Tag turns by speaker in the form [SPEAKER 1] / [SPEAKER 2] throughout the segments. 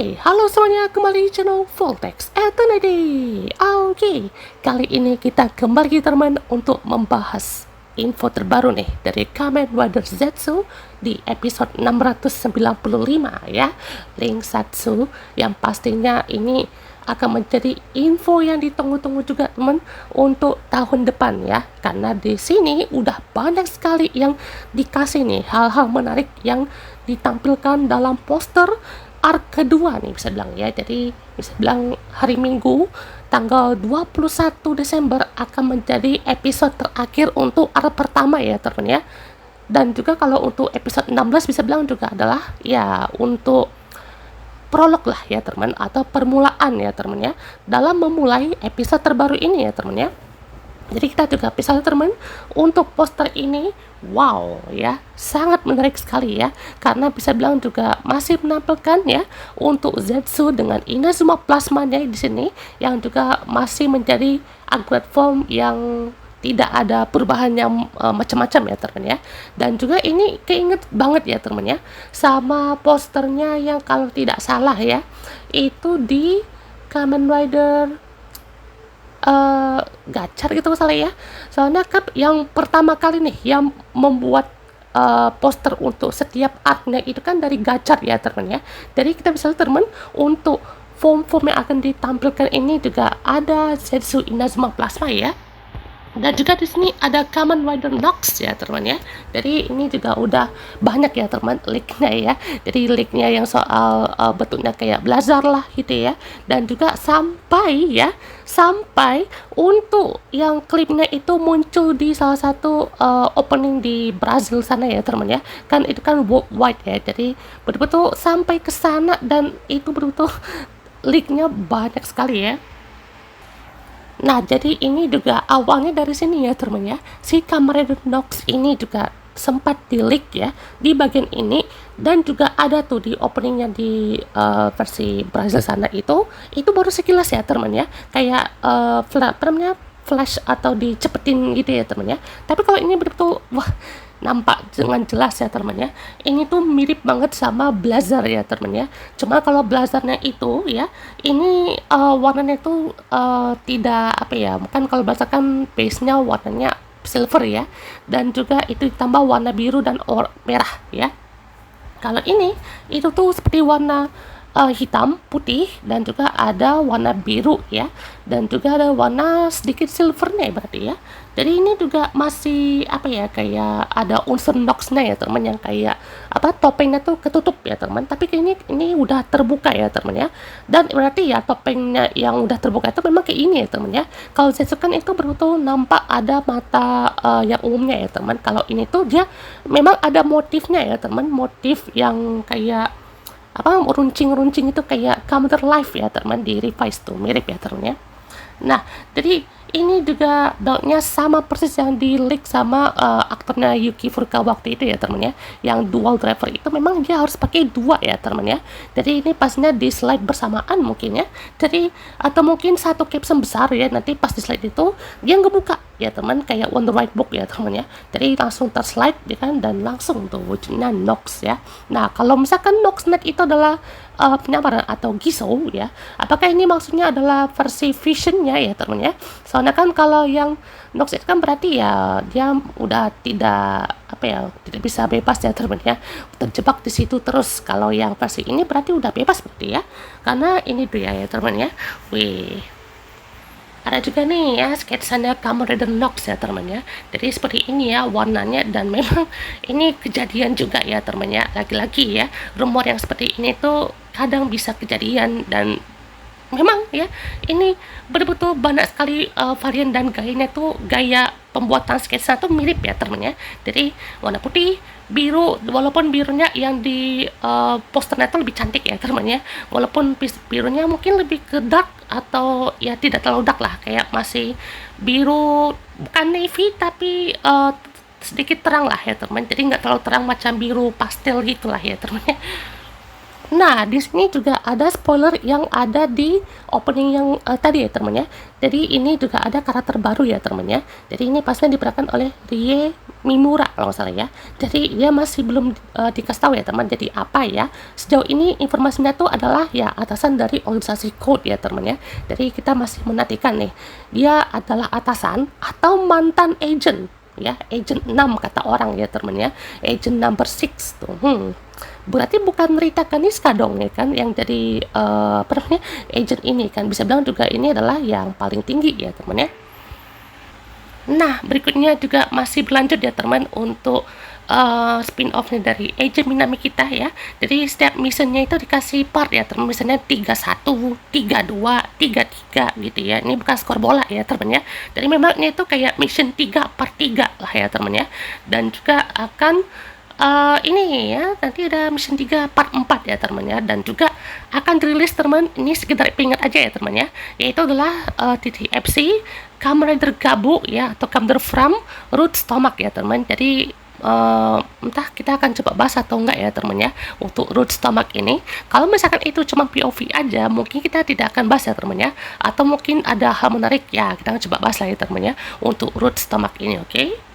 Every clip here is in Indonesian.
[SPEAKER 1] Halo semuanya, kembali di channel Voltex Eternity. Kali ini kita kembali teman untuk membahas info terbaru nih dari Kamen Rider Zetsu di episode 695 ya. Link Satsu yang pastinya ini akan menjadi info yang ditunggu-tunggu juga teman untuk tahun depan ya, karena di sini udah banyak sekali yang dikasih nih hal-hal menarik yang ditampilkan dalam poster arc kedua nih bisa bilang ya. Jadi bisa bilang hari Minggu tanggal 21 Desember akan menjadi episode terakhir untuk arc pertama ya teman ya. Dan juga kalau untuk episode 16 bisa bilang juga adalah ya untuk prolog lah ya teman, atau permulaan ya teman ya, dalam memulai episode terbaru ini ya teman ya. Jadi kita juga bisa teman untuk poster ini, wow ya, sangat menarik sekali ya, karena bisa bilang juga masih menampilkan ya untuk Zetsu dengan Inazuma Plasmanya di sini yang juga masih menjadi upgrade form yang tidak ada perubahan yang macam-macam ya teman ya. Dan juga ini keinget banget ya teman ya sama posternya yang kalau tidak salah ya itu di Kamen Rider Gachar gitu salah ya. Soalnya kan yang pertama kali nih yang membuat poster untuk setiap artnya itu kan dari Gachar ya teman ya. Jadi kita bisa teman untuk form-form yang akan ditampilkan ini juga ada Zetsu Inazuma Plasma ya. Dan juga di sini ada Kamen Rider Nox ya teman ya. Jadi ini juga udah banyak ya teman leaknya ya. Jadi leaknya yang soal bentuknya kayak Blazar lah gitu ya. Dan juga sampai untuk yang klipnya itu muncul di salah satu opening di Brazil sana ya teman ya. Kan itu kan worldwide ya. Jadi betul-betul sampai ke sana dan itu betul-betul leaknya banyak sekali ya. Nah, jadi ini juga awalnya dari sini ya teman ya. Si Kamen Rider Nox ini juga sempat di-leak ya di bagian ini, dan juga ada tuh di openingnya di versi Brazil sana itu baru sekilas ya teman ya. Kayak flash atau dicepetin gitu ya teman ya. Tapi kalau ini betul-betul wah, nampak dengan jelas ya teman ya. Ini tuh mirip banget sama Blazar ya teman ya. Cuma kalau Blazarnya itu ya, ini warnanya tuh tidak apa ya. Kan kalau Blazar kan base-nya warnanya silver ya. Dan juga itu ditambah warna biru dan merah ya. Kalau ini itu tuh seperti warna hitam, putih, dan juga ada warna biru ya, dan juga ada warna sedikit silvernya berarti ya. Jadi ini juga masih apa ya, kayak ada unsur noxnya ya teman, yang kayak apa topengnya tuh ketutup ya teman, tapi ini udah terbuka ya teman ya. Dan berarti ya topengnya yang udah terbuka itu memang kayak ini ya teman ya. Kalau Zetsu kan itu betul nampak ada mata yang umumnya ya teman. Kalau ini tuh dia memang ada motifnya ya teman, motif yang kayak apa runcing-runcing itu kayak Kamen Rider Live ya teman, di revise tuh mirip ya teman ya. Nah, jadi ini juga beltnya sama persis yang di leak sama aktornya Yuki Furukawa waktu itu ya teman ya, yang dual driver itu memang dia harus pakai dua ya teman ya. Jadi ini pastinya di slide bersamaan mungkin ya. Jadi atau mungkin satu caption besar ya, nanti pas di slide itu dia ngebuka ya teman, kayak Wonder White Book ya teman ya. Jadi langsung terslide ya kan, dan langsung tuh wujudnya Nox ya. Nah, kalau misalkan Noxnet itu adalah penyamaran atau Giso ya, apakah ini maksudnya adalah versi visionnya ya teman ya. Soalnya kan kalau yang Nox itu kan berarti ya dia udah tidak apa ya, tidak bisa bebas ya teman ya, terjebak di situ terus. Kalau yang versi ini berarti udah bebas berarti ya, karena ini dia ya teman ya. Wih, ada juga nih ya sketsanya Kamen Rider Nox ya teman ya. Jadi seperti ini ya warnanya, dan memang ini kejadian juga ya teman ya. Lagi-lagi ya rumor yang seperti ini tuh kadang bisa kejadian, dan memang ya ini betul-betul banyak sekali varian dan gayanya tuh, gaya pembuatan sketsa tuh mirip ya teman ya. Jadi warna putih, biru, walaupun birunya yang di posternya tuh lebih cantik ya teman ya, walaupun birunya mungkin lebih ke dark atau ya tidak terlalu dark lah, kayak masih biru bukan navy tapi sedikit terang lah ya teman. Jadi nggak terlalu terang macam biru pastel gitulah ya teman ya. Nah, di sini juga ada spoiler yang ada di opening yang tadi ya teman ya. Jadi ini juga ada karakter baru ya teman ya. Jadi ini pastinya diperankan oleh Rie Mimura kalau nggak salah ya. Jadi dia masih belum dikasih tahu ya teman. Jadi apa ya? Sejauh ini informasinya tuh adalah ya atasan dari organisasi Code ya teman ya. Jadi kita masih menantikan nih. Dia adalah atasan atau mantan agent ya, agent 6 kata orang ya teman ya. Agent number 6 tuh. Berarti bukan Rita Kaniska dong ya kan yang jadi apa namanya agent ini kan, bisa bilang juga ini adalah yang paling tinggi ya teman ya. Nah, berikutnya juga masih berlanjut ya teman untuk spin-off-nya dari agent Minami kita ya. Jadi setiap missionnya itu dikasih part ya teman, misalnya 31, 32, 33 gitu ya. Ini bukan skor bola ya teman ya. Jadi memang ini itu kayak mission 3 part 3 lah ya teman ya. Dan juga akan ini ya, nanti ada mission 3 part 4 ya teman ya, dan juga akan dirilis teman, ini sekedar ingat aja ya teman ya, yaitu adalah TTFC Kamen Rider Gabu ya, atau Kamen Rider from Root Stomach ya teman. Jadi entah kita akan coba bahas atau enggak ya teman ya untuk Root Stomach ini. Kalau misalkan itu cuma POV aja, mungkin kita tidak akan bahas ya teman ya, atau mungkin ada hal menarik ya kita akan coba bahas lah ya teman ya untuk Root Stomach ini, oke?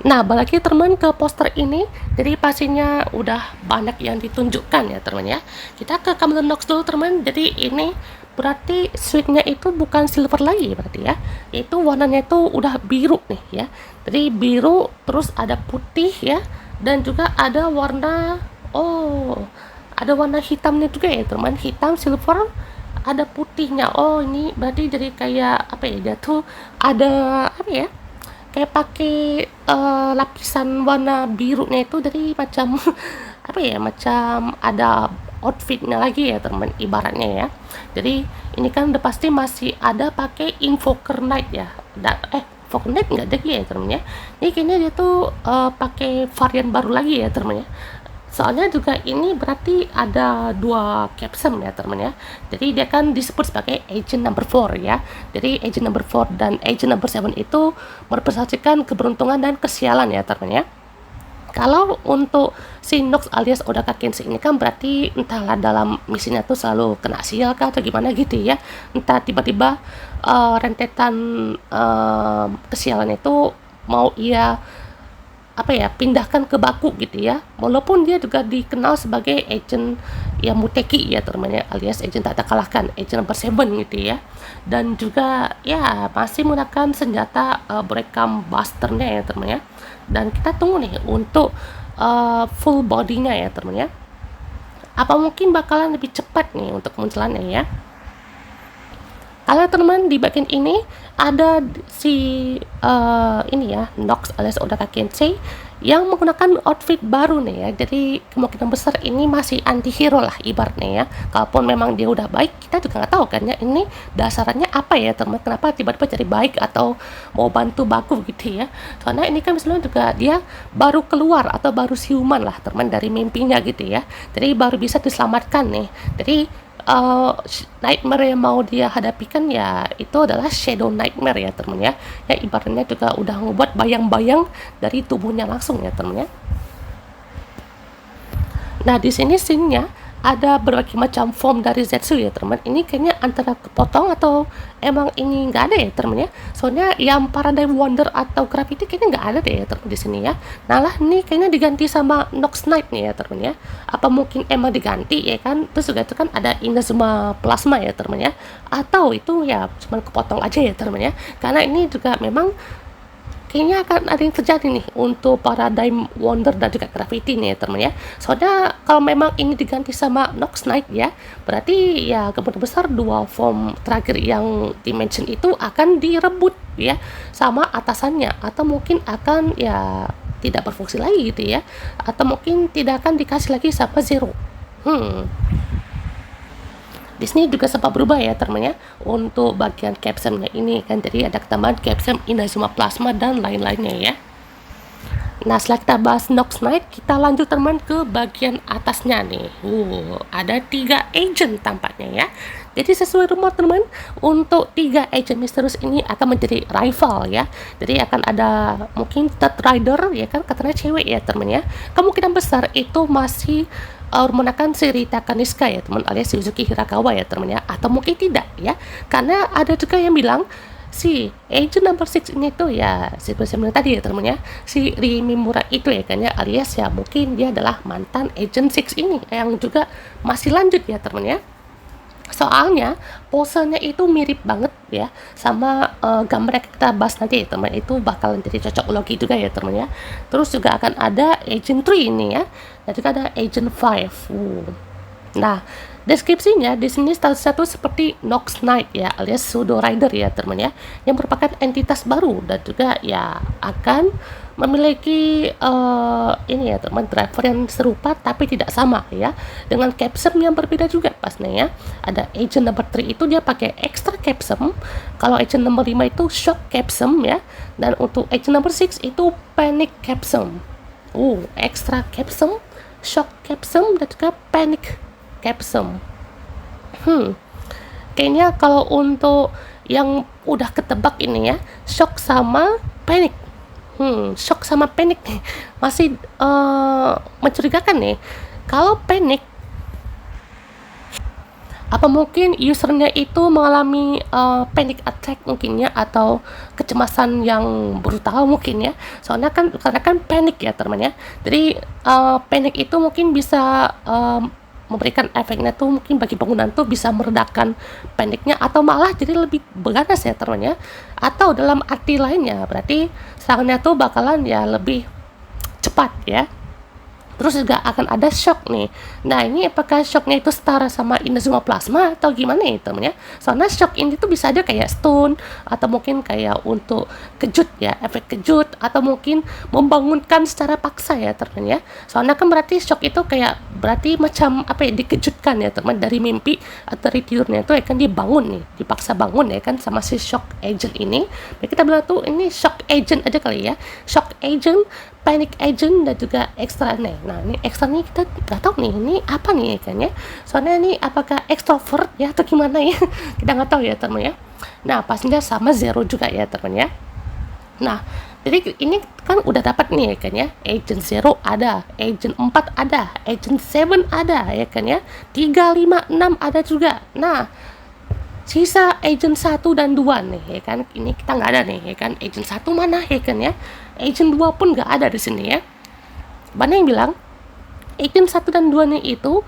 [SPEAKER 1] Nah, balik lagi teman ke poster ini, jadi pastinya udah banyak yang ditunjukkan ya teman ya. Kita ke Kamen Nox dulu teman. Jadi ini berarti suitnya itu bukan silver lagi berarti ya. Itu warnanya itu udah biru nih ya. Jadi biru terus ada putih ya, dan juga ada warna ada warna hitamnya juga ya teman. Hitam, silver, ada putihnya. Oh, ini berarti jadi kayak apa ya? Dia tuh ada apa ya? Kayak pakai lapisan warna birunya itu dari macam apa ya, macam ada outfitnya lagi ya teman ibaratnya ya. Jadi ini kan udah pasti masih ada pakai Invoker Knight ya. Invoker Knight nggak ada ya teman ya. Ini kayaknya dia tuh pakai varian baru lagi ya teman ya. Soalnya juga ini berarti ada dua capsule ya teman ya. Jadi dia kan disebut sebagai agent number 4 ya. Jadi agent number 4 dan agent number 7 itu merepresentasikan keberuntungan dan kesialan ya teman ya. Kalau untuk si Nox alias Odaka Kensei ini kan berarti entahlah dalam misinya tuh selalu kena sial kah atau gimana gitu ya. Entah tiba-tiba rentetan kesialan itu mau ia apa ya pindahkan ke Baku gitu ya, walaupun dia juga dikenal sebagai agent yang Muteki ya teman ya, alias agent tak terkalahkan, agent number 7 gitu ya, dan juga ya masih menggunakan senjata Breakam Buster-nya ya teman ya. Dan kita tunggu nih untuk full body-nya ya teman ya, apa mungkin bakalan lebih cepat nih untuk kemunculannya ya. Kalau teman di bagian ini ada si ini ya Nox alias Odaka Kensei yang menggunakan outfit baru nih ya. Jadi kemungkinan besar ini masih anti hero lah ibaratnya ya. Kalaupun memang dia udah baik, kita juga nggak tahu kan ya ini dasarnya apa ya teman, kenapa tiba-tiba jadi baik atau mau bantu Baku gitu ya. Soalnya ini kan misalnya juga dia baru keluar atau baru siuman lah teman dari mimpinya gitu ya. Jadi baru bisa diselamatkan nih. Jadi nightmare yang mau dia hadapi kan ya itu adalah shadow nightmare ya teman ya. Ya ibaratnya juga udah ngebuat bayang-bayang dari tubuhnya langsung ya teman ya. Nah, di sini scene-nya ada berbagai macam form dari Zetsu ya teman. Ini kayaknya antara kepotong atau emang ini nggak ada ya teman ya. Soalnya yang Paradigm Wonder atau Gravity kayaknya nggak ada deh ya teman di sini ya. Nah lah, ini kayaknya diganti sama Nox Knight nih ya teman ya. Apa mungkin emang diganti ya kan? Terus juga itu kan ada Inazuma Plasma ya teman ya. Atau itu ya cuma kepotong aja ya teman ya. Karena ini juga memang kayaknya akan ada yang terjadi nih untuk Paradigm Wonder dan juga Gravity nih ya teman ya. Soalnya kalau memang ini diganti sama Nox Knight ya, berarti ya kemungkinan besar dua form terakhir yang dimension itu akan direbut ya sama atasannya, atau mungkin akan ya tidak berfungsi lagi gitu ya, atau mungkin tidak akan dikasih lagi sama Zero. Di sini juga sempat berubah ya teman ya untuk bagian caption-nya ini kan, jadi ada tambahan caption Inazuma Plasma dan lain-lainnya ya. Nah, setelah kita bahas Nox Knight, kita lanjut teman ke bagian atasnya nih. Ada 3 agent tampaknya ya. Jadi sesuai rumor teman, untuk 3 agent misterius ini akan menjadi rival ya. Jadi akan ada mungkin third rider ya kan, katanya cewek ya teman ya. Kemungkinan besar itu masih menggunakan si Rita Kaniska ya teman, alias Yuzuki Hirakawa ya teman ya, atau mungkin tidak ya, karena ada juga yang bilang si agent number 6 ini tuh ya seperti saya bilang tadi ya teman ya, si Rimimura itu ya kan ya, alias ya mungkin dia adalah mantan agent 6 ini yang juga masih lanjut ya teman ya. Soalnya posenya itu mirip banget ya sama gambar yang kita bahas nanti ya teman, itu bakalan jadi cocok logi juga ya teman ya. Terus juga akan ada agent 3 ini ya, dan juga ada agent 5. Nah, deskripsinya di sini satu seperti Nox Knight ya, alias pseudo rider ya teman ya, yang merupakan entitas baru dan juga ya akan memiliki ini ya teman, driver yang serupa tapi tidak sama ya, dengan capsum yang berbeda juga pastinya ya. Ada agent number 3 itu dia pakai extra capsum, kalau agent number 5 itu shock capsum ya, dan untuk agent number 6 itu panic capsum. Extra capsum, shock capsum, dan juga panic capsum. Kayaknya kalau untuk yang udah ketebak ini ya, shock sama panic. Shock sama panic nih masih mencurigakan nih. Kalau panic, apa mungkin usernya itu mengalami panic attack mungkin ya, atau kecemasan yang brutal mungkin ya, soalnya kan karena kan panic ya teman ya, jadi panic itu mungkin bisa memberikan efeknya tuh mungkin bagi penggunaan tuh bisa meredakan paniknya, atau malah jadi lebih berganas ya teman ya, atau dalam arti lainnya berarti serangannya tuh bakalan ya lebih cepat ya. Terus juga akan ada shock nih. Nah, ini apakah shocknya itu setara sama Inazuma Plasma atau gimana ya teman ya? Soalnya shock ini tuh bisa aja kayak stun, atau mungkin kayak untuk kejut ya, efek kejut, atau mungkin membangunkan secara paksa ya teman ya. Soalnya kan berarti shock itu kayak berarti macam apa ya, dikejutkan ya teman, dari mimpi atau dari tidurnya itu ya kan dibangun nih, dipaksa bangun ya kan sama si shock agent ini. Jadi kita bilang tuh ini shock agent aja kali ya. Shock agent, panic agent, dan juga extra nih. Nah, ini extra nih kita nggak tahu nih ini apa nih kan ya. Soalnya ini apakah extrovert ya atau gimana ya? Kita nggak tahu ya teman ya. Nah, pastinya sama Zero juga ya teman ya. Nah, jadi ini kan udah dapat nih ya kan ya. Agent 0 ada, agent 4 ada, agent 7 ada ya kan ya. 3, 5, 6 ada juga. Nah, sisa agent 1 dan 2 nih ya kan, ini kita nggak ada nih ya kan. Agent 1 mana ya kan ya, agent 2 pun nggak ada di sini ya. Banyak yang bilang agent 1 dan 2 nih itu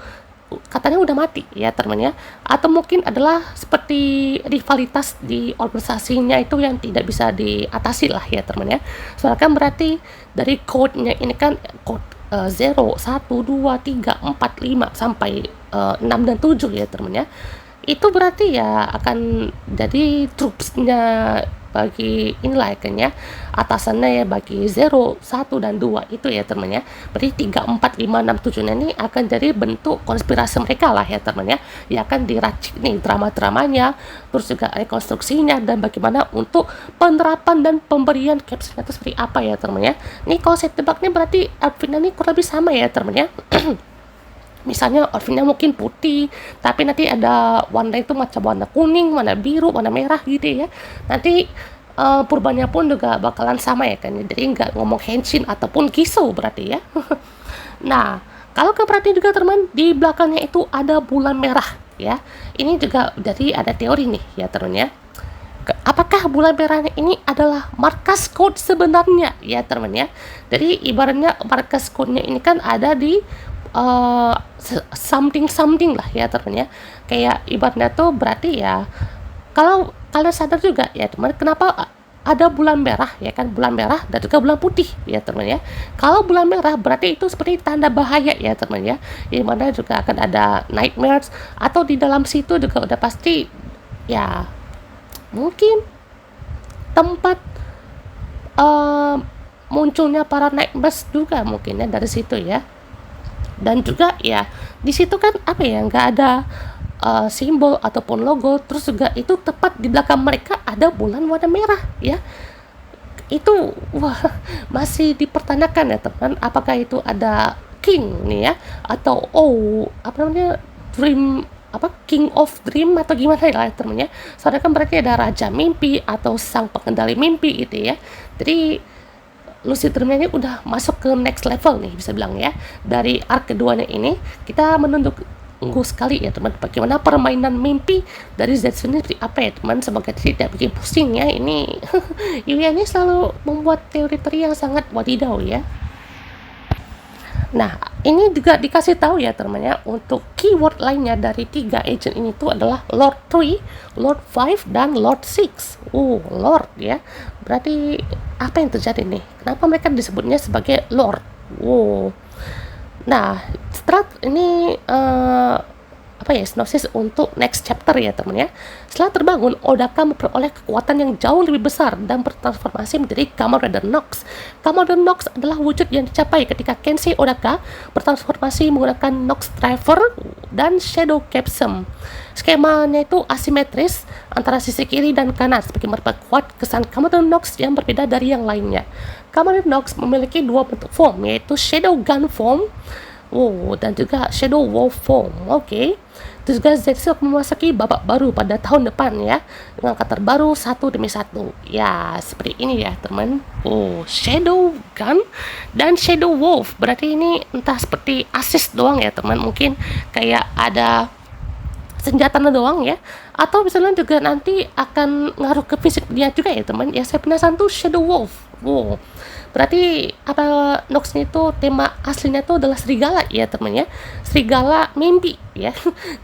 [SPEAKER 1] katanya udah mati ya teman ya, atau mungkin adalah seperti rivalitas di organisasinya itu yang tidak bisa diatasi lah ya teman ya. Soalnya kan berarti dari code-nya ini kan code 0, 1, 2, 3, 4, 5 sampai 6 dan 7 ya teman ya. Itu berarti ya akan jadi troops-nya bagi inilah ya kan ya, atasannya ya bagi 0, 1, dan 2 itu ya teman ya. Berarti 3, 4, 5, 6, 7 ini akan jadi bentuk konspirasi mereka lah ya teman ya. Ya akan diracik nih drama-dramanya, terus juga rekonstruksinya, dan bagaimana untuk penerapan dan pemberian caption itu seperti apa ya teman ya. Nih kalau saya tebak nih berarti outfitnya nih kurang lebih sama ya teman ya. Misalnya outfitnya mungkin putih, tapi nanti ada warna itu macam warna kuning, warna biru, warna merah gitu ya. Nanti perubahannya pun juga bakalan sama ya kan. Jadi nggak ngomong henshin ataupun kiso berarti ya. Nah, kalau ke perhatian juga teman, di belakangnya itu ada bulan merah ya. Ini juga jadi ada teori nih ya teman ya. Apakah bulan merah ini adalah markas code sebenarnya ya teman ya. Jadi ibaratnya markas code-nya ini kan ada di something lah ya teman ya. Kayak ibaratnya tuh berarti ya, kalau kalian sadar juga ya teman, kenapa ada bulan merah ya kan, bulan merah dan juga bulan putih ya teman ya. Kalau bulan merah berarti itu seperti tanda bahaya ya teman ya, di mana juga akan ada nightmares, atau di dalam situ juga udah pasti ya mungkin tempat munculnya para nightmares juga mungkin ya dari situ ya. Dan juga ya di situ kan apa ya, nggak ada simbol ataupun logo, terus juga itu tepat di belakang mereka ada bulan warna merah ya. Itu wah, masih dipertanyakan ya teman, apakah itu ada king nih ya, atau apa namanya, dream, apa king of dream atau gimana ya teman ya. Soalnya kan berarti ada raja mimpi atau sang pengendali mimpi gitu ya. Jadi Lucid Dreamnya ini udah masuk ke next level nih, bisa bilang ya. Dari arc keduanya ini kita menunggu sekali ya teman, bagaimana permainan mimpi dari Zetsu ini seperti apa ya teman. Semoga tidak bikin pusing ya ini. Yuya ini selalu membuat teori-teori yang sangat wadidaw ya. Nah, ini juga dikasih tahu ya teman-teman ya, untuk keyword lainnya dari 3 agent ini tuh adalah Lord 3, Lord 5, dan Lord 6. Lord ya. Berarti apa yang terjadi nih? Kenapa mereka disebutnya sebagai Lord? Nah, setelah ini sinopsis untuk next chapter ya teman ya. Setelah terbangun, Odaka memperoleh kekuatan yang jauh lebih besar dan bertransformasi menjadi Kamen Rider Nox. Kamen Rider Nox adalah wujud yang dicapai ketika Kensei Odaka bertransformasi menggunakan Nox Driver dan Shadow Capsum. Skemanya itu asimetris antara sisi kiri dan kanan sebagai memperkuat kesan Kamen Rider Nox yang berbeda dari yang lainnya. Kamen Rider Nox memiliki 2 bentuk form, yaitu Shadow Gun form dan juga Shadow Wolf form. Terus juga Zetsu akan memasuki babak baru pada tahun depan ya, dengan karakter baru satu demi satu. Ya, seperti ini ya teman. Shadow Gun dan Shadow Wolf. Berarti ini entah seperti assist doang ya teman, mungkin kayak ada senjatanya doang ya, atau misalnya juga nanti akan ngaruh ke fisik dia juga ya teman ya. Saya penasaran tuh Shadow Wolf. Berarti apa Nox itu tema aslinya itu adalah serigala ya teman ya, serigala mimpi ya.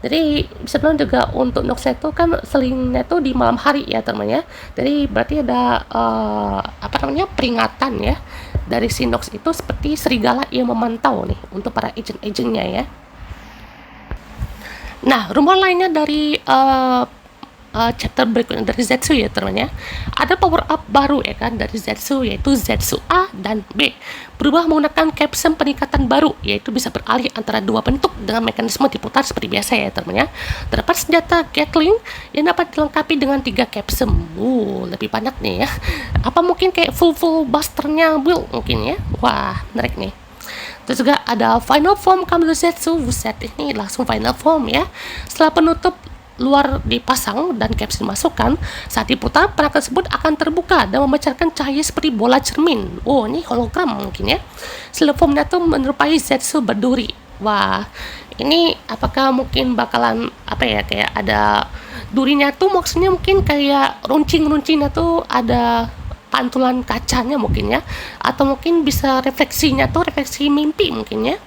[SPEAKER 1] Jadi bisa bilang juga untuk Nox itu kan selingnya itu di malam hari ya teman ya. Jadi berarti ada peringatan ya dari si Nox itu seperti serigala yang memantau nih untuk para agent-agentnya ya. Nah, rumor lainnya dari chapter berikutnya dari Zetsu ya teman ya, ada power up baru ya kan dari Zetsu, yaitu Zetsu A dan B, berubah menggunakan capsum peningkatan baru, yaitu bisa beralih antara 2 bentuk dengan mekanisme diputar seperti biasa ya teman ya. Terdapat senjata Gatling yang dapat dilengkapi dengan 3 capsum. Lebih banyak nih ya. Apa mungkin kayak full busternya Will mungkin ya. Wah, menarik nih. Terus juga ada final form Kamen Zetsu. Buset, ini langsung final form ya. Setelah penutup luar dipasang dan capsule dimasukkan, saat diputar perangkat tersebut akan terbuka dan memancarkan cahaya seperti bola cermin. Ini hologram mungkin ya. Setelah formnya tuh menyerupai Zetsu berduri. Wah, ini apakah mungkin bakalan kayak ada durinya tuh, maksudnya mungkin kayak runcing-runcingnya tuh ada pantulan kacanya mungkin ya, atau mungkin bisa refleksi mimpi mungkin ya.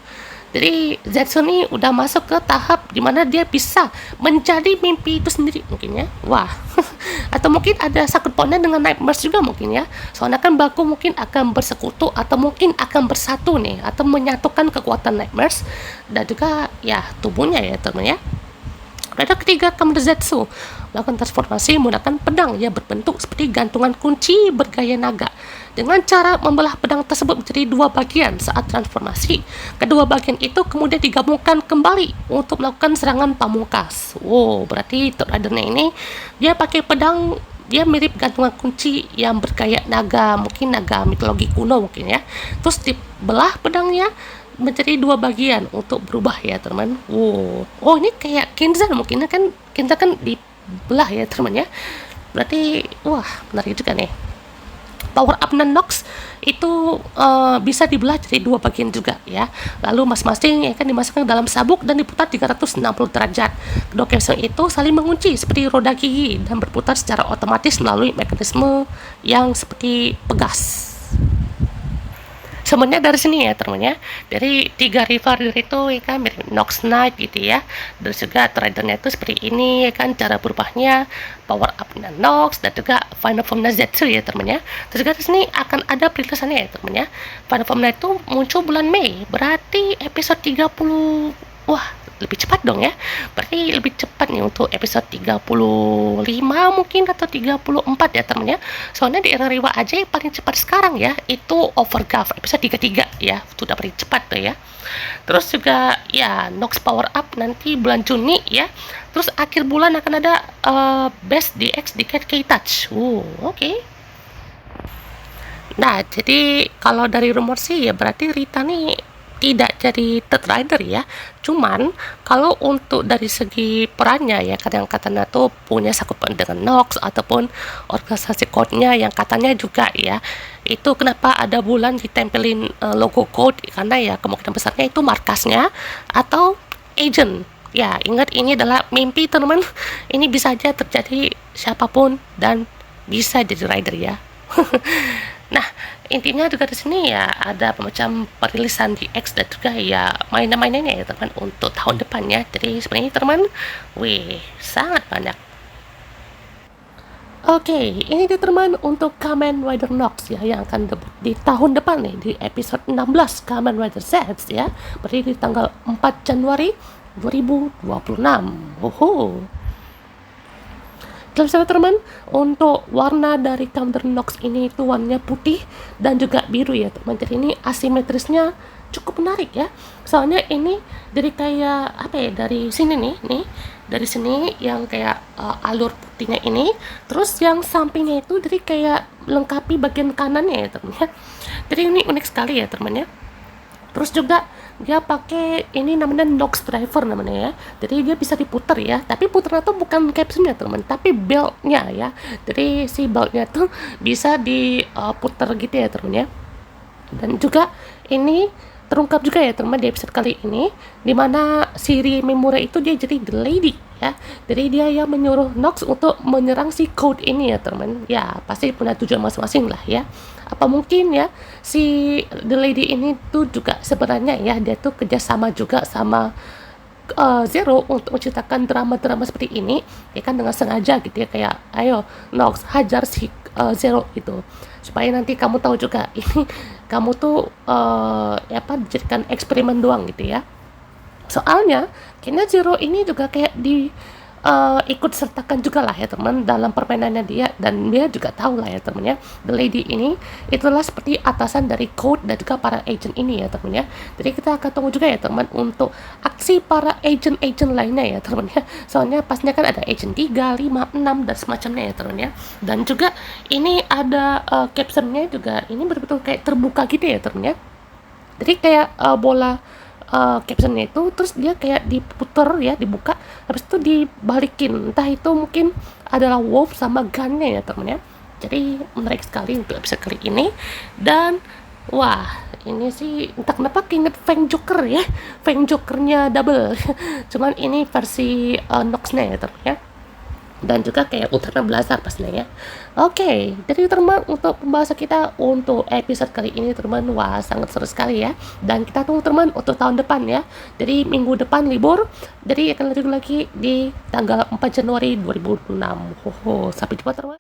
[SPEAKER 1] Jadi Zetsu ini udah masuk ke tahap dimana dia bisa menjadi mimpi itu sendiri mungkin ya. Wah. Atau mungkin ada sangkut pautnya dengan Nightmares juga mungkin ya. Soalnya kan Baku mungkin akan bersekutu atau mungkin akan bersatu nih, atau menyatukan kekuatan Nightmares dan juga ya tubuhnya ya teman ya. Pada ketiga, Kamen Zetsu melakukan transformasi menggunakan pedang yang berbentuk seperti gantungan kunci bergaya naga, dengan cara membelah pedang tersebut menjadi 2 bagian saat transformasi. Kedua bagian itu kemudian digabungkan kembali untuk melakukan serangan pamungkas. Berarti Ridernya ini dia pakai pedang, dia mirip gantungan kunci yang bergaya naga, mungkin naga mitologi kuno mungkin ya. Terus dibelah pedangnya menjadi 2 bagian untuk berubah ya teman. Ini kayak Kenzan mungkin kan, Kenzan kan dibelah ya teman ya. Berarti menarik juga nih. Power up Nox itu bisa dibelah jadi 2 bagian juga ya. Lalu masing-masing akan dimasukkan dalam sabuk dan diputar 360 derajat. Kedua capsule itu saling mengunci seperti roda gigi dan berputar secara otomatis melalui mekanisme yang seperti pegas. Sebenarnya dari sini ya teman ya, dari 3 rival itu ya kan mirip Nox Knight gitu ya. Terus juga Ridernya itu seperti ini ya kan, cara berubahnya, power up Nox dan juga final form Zetsu ya teman ya. Terus juga di sini akan ada perilisannya ya teman ya. Final formnya itu muncul bulan Mei, berarti episode 30. Lebih cepat dong ya. Berarti lebih cepat nih untuk episode 35 mungkin atau 34 ya teman ya. Soalnya di era Rewa aja yang paling cepat sekarang ya, itu Overgraph episode 33 ya. Sudah paling cepat tuh ya. Terus juga ya Nox power up nanti bulan Juni ya. Terus akhir bulan akan ada Best DX Decade K-Touch. Oke. Nah, jadi kalau dari rumor sih ya berarti Rita nih tidak jadi Third Rider ya. Cuman kalau untuk dari segi perannya ya, kadang katanya tuh punya sakupan dengan Nox ataupun organisasi code-nya yang katanya juga ya. Itu kenapa ada bulan ditempelin logo code, karena ya kemungkinan besarnya itu markasnya atau agent. Ya, ingat ini adalah mimpi teman-teman. Ini bisa aja terjadi siapapun dan bisa jadi rider ya. Nah, intinya juga di sini ya ada semacam perilisan di X dan juga ya mainan-mainannya ya teman untuk tahun depannya. Jadi sebenarnya teman, wih, sangat banyak. Oke, ini dia teman untuk Kamen Rider Nox ya yang akan debut di tahun depan nih di episode 16 Kamen Rider Z ya. Berarti di tanggal 4 Januari 2026. Woho. Jelas teman, untuk warna dari Kamen Nox ini itu warnanya putih dan juga biru ya teman. Jadi ini asimetrisnya cukup menarik ya. Soalnya ini dari kayak apa ya, dari sini nih, dari sini yang kayak alur putihnya ini, terus yang sampingnya itu jadi kayak melengkapi bagian kanannya ya teman ya. Jadi ini unik sekali ya teman ya. Terus juga dia pakai ini namanya Nox driver namanya ya. Jadi dia bisa diputar ya. Tapi putarnya tuh bukan captionnya teman, tapi beltnya ya. Jadi si beltnya tuh bisa diputar gitu ya teman ya. Dan juga ini terungkap juga ya teman di episode kali ini, dimana si Rimemura itu dia jadi the lady ya. Jadi dia yang menyuruh Nox untuk menyerang si code ini ya teman. Ya pasti punya tujuan masing-masing lah ya. Apa mungkin ya si the lady ini tuh juga sebenarnya ya dia tuh kerjasama juga sama Zero untuk menciptakan drama-drama seperti ini ya kan, dengan sengaja gitu ya, kayak ayo Nox hajar si Zero itu supaya nanti kamu tahu juga ini kamu tuh dijadikan eksperimen doang gitu ya. Soalnya kayaknya Zero ini juga kayak ikut sertakan juga lah ya teman dalam permainannya dia, dan dia juga tahu lah ya teman ya, the lady ini itulah seperti atasan dari Code dan juga para agent ini ya teman ya. Jadi kita akan tunggu juga ya teman untuk aksi para agent-agent lainnya ya teman ya. Soalnya pastinya kan ada agent 3, 5, 6 dan semacamnya ya teman ya. Dan juga ini ada captionnya juga, ini betul-betul kayak terbuka gitu ya teman ya. Jadi kayak bola captionnya itu terus dia kayak diputer ya, dibuka, habis itu dibalikin, entah itu mungkin adalah wolf sama gunnya ya teman ya. Jadi menarik sekali untuk episode kali ini. Dan wah, ini sih entah kenapa keinget Fang Joker ya, Fang Jokernya double cuman ini versi Nox-nya ya teman ya, dan juga kayak Ultraman Blazar pastinya ya. Oke, jadi teman untuk pembahasan kita untuk episode kali ini teman, wah sangat seru sekali ya. Dan kita tunggu teman untuk tahun depan ya. Jadi minggu depan libur, jadi akan lanjut lagi di tanggal 4 Januari 2026. Sampai jumpa teman.